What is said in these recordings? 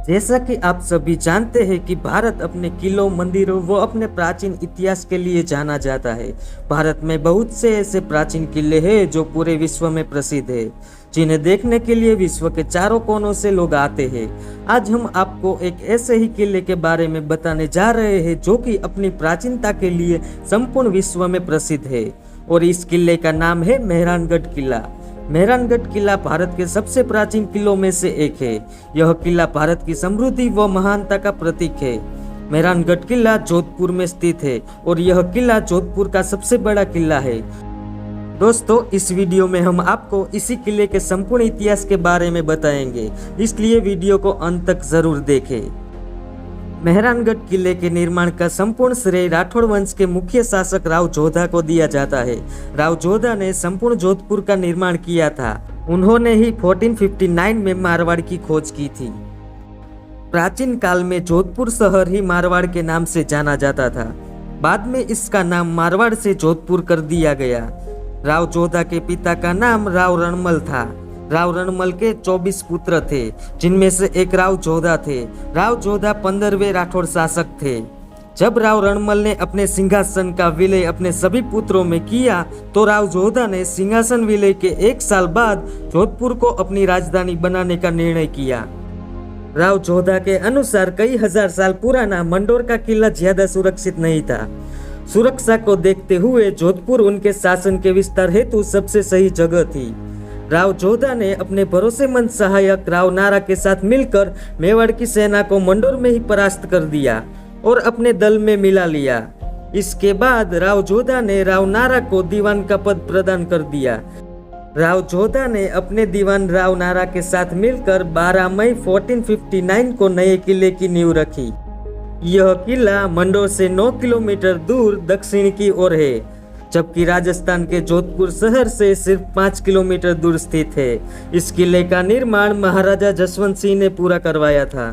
जैसा कि आप सभी जानते हैं कि भारत अपने किलों, मंदिरों व अपने प्राचीन इतिहास के लिए जाना जाता है। भारत में बहुत से ऐसे प्राचीन किले हैं जो पूरे विश्व में प्रसिद्ध है, जिन्हें देखने के लिए विश्व के चारों कोनों से लोग आते हैं। आज हम आपको एक ऐसे ही किले के बारे में बताने जा रहे हैं जो कि अपनी प्राचीनता के लिए संपूर्ण विश्व में प्रसिद्ध है, और इस किले का नाम है मेहरानगढ़ किला। मेहरानगढ़ किला भारत के सबसे प्राचीन किलों में से एक है। यह किला भारत की समृद्धि व महानता का प्रतीक है। मेहरानगढ़ किला जोधपुर में स्थित है और यह किला जोधपुर का सबसे बड़ा किला है। दोस्तों, इस वीडियो में हम आपको इसी किले के संपूर्ण इतिहास के बारे में बताएंगे, इसलिए वीडियो को अंत तक जरूर देखें। मेहरानगढ़ किले के निर्माण का संपूर्ण श्रेय राठौड़ वंश के मुख्य शासक राव जोधा को दिया जाता है। राव जोधा ने संपूर्ण जोधपुर का निर्माण किया था। उन्होंने ही 1459 में मारवाड़ की खोज की थी। प्राचीन काल में जोधपुर शहर ही मारवाड़ के नाम से जाना जाता था। बाद में इसका नाम मारवाड़ से जोधपुर कर दिया गया। राव जोधा के पिता का नाम राव रणमल था। राव रणमल के 24 पुत्र थे, जिनमें से एक राव जोधा थे। राव जोधा 15वें राठौड़ शासक थे। जब राव रणमल ने अपने सिंहासन का विलय अपने सभी पुत्रों में किया, तो राव जोधा ने सिंहासन विलय के 1 साल बाद जोधपुर को अपनी राजधानी बनाने का निर्णय किया। राव जोधा के अनुसार कई हजार साल पुराना मंडोर का किला ज्यादा सुरक्षित नहीं था। सुरक्षा को देखते हुए जोधपुर उनके शासन के विस्तार हेतु सबसे सही जगह थी। राव जोधा ने अपने भरोसेमंद सहायक राव नारा के साथ मिलकर मेवाड़ की सेना को मंडोर में ही परास्त कर दिया और अपने दल में मिला लिया। इसके बाद राव जोधा ने राव नारा को दीवान का पद प्रदान कर दिया। राव जोधा ने अपने दीवान राव नारा के साथ मिलकर 12 मई 1459 को नए किले की नींव रखी। यह किला मंडोर से 9 किलोमीटर दूर दक्षिण की ओर है, जबकि राजस्थान के जोधपुर शहर से सिर्फ 5 किलोमीटर दूर स्थित है। इस किले का निर्माण महाराजा जसवंत सिंह ने पूरा करवाया था।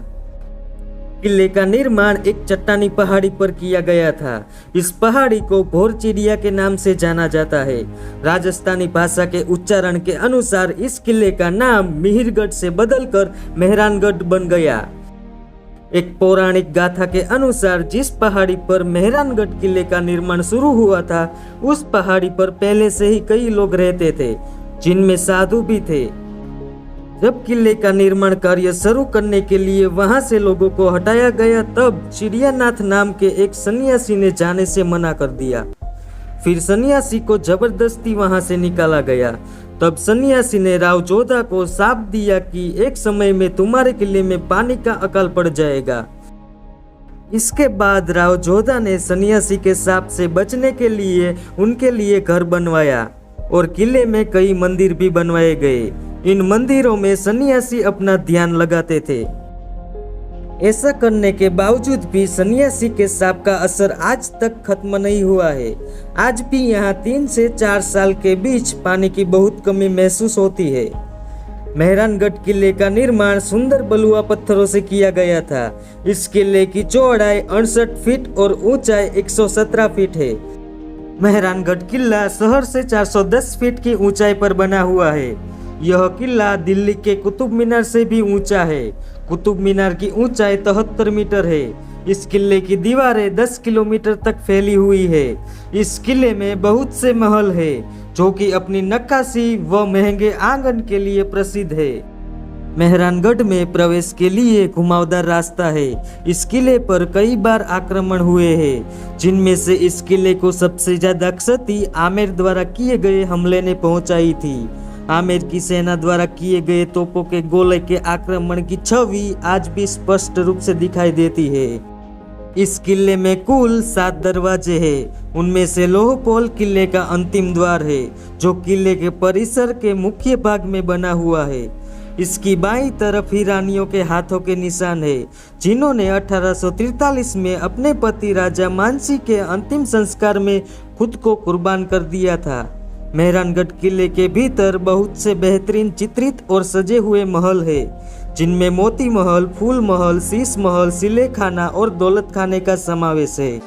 किले का निर्माण एक चट्टानी पहाड़ी पर किया गया था। इस पहाड़ी को भोर चिड़िया के नाम से जाना जाता है। राजस्थानी भाषा के उच्चारण के अनुसार इस किले का नाम मिहिरगढ़ से बदलकर मेहरानगढ़ बन गया। एक पौराणिक गाथा के अनुसार जिस पहाड़ी पर मेहरानगढ़ किले का निर्माण शुरू हुआ था, उस पहाड़ी पर पहले से ही कई लोग रहते थे, जिनमें साधु भी थे। जब किले का निर्माण कार्य शुरू करने के लिए वहां से लोगों को हटाया गया, तब चिड़ियानाथ नाम के एक सन्यासी ने जाने से मना कर दिया। फिर सन्यासी को जबरदस्ती वहां से निकाला गया। तब सन्यासी ने राव जोधा को शाप दिया कि एक समय में तुम्हारे किले में पानी का अकाल पड़ जाएगा। इसके बाद राव जोधा ने सन्यासी के शाप से बचने के लिए उनके लिए घर बनवाया और किले में कई मंदिर भी बनवाए गए। इन मंदिरों में सन्यासी अपना ध्यान लगाते थे। ऐसा करने के बावजूद भी सन्यासी के शाप का असर आज तक खत्म नहीं हुआ है। आज भी यहाँ 3 से 4 साल के बीच पानी की बहुत कमी महसूस होती है। मेहरानगढ़ किले का निर्माण सुंदर बलुआ पत्थरों से किया गया था। इस किले की चौड़ाई 68 फीट और ऊंचाई 117 फीट है। मेहरानगढ़ किला शहर से 410 फीट की ऊंचाई पर बना हुआ है। यह किला दिल्ली के कुतुब मीनार से भी ऊंचा है। कुतुब मीनार की ऊंचाई 73 मीटर है। इस किले की दीवारें 10 किलोमीटर तक फैली हुई है। इस किले में बहुत से महल है, जो कि अपनी नक्काशी व महंगे आंगन के लिए प्रसिद्ध है। मेहरानगढ़ में प्रवेश के लिए घुमावदार रास्ता है। इस किले पर कई बार आक्रमण हुए हैं, जिनमें से इस किले को सबसे ज्यादा क्षति आमेर द्वारा किए गए हमले ने पहुंचाई थी। आमेर की सेना द्वारा किए गए तोपों के गोले के आक्रमण की छवि आज भी स्पष्ट रूप से दिखाई देती है। इस किले में कुल 7 दरवाजे हैं। उनमें से लोहपोल किले का अंतिम द्वार है, जो किले के परिसर के मुख्य भाग में बना हुआ है। इसकी बाईं तरफ ही रानियों के हाथों के निशान है, जिन्होंने 1843 में अपने पति राजा मानसी के अंतिम संस्कार में खुद को कुर्बान कर दिया था। मेहरानगढ़ किले के भीतर बहुत से बेहतरीन चित्रित और सजे हुए महल है, जिनमें मोती महल, फूल महल, शीश महल, सिले खाना और दौलत खाने का समावेश है।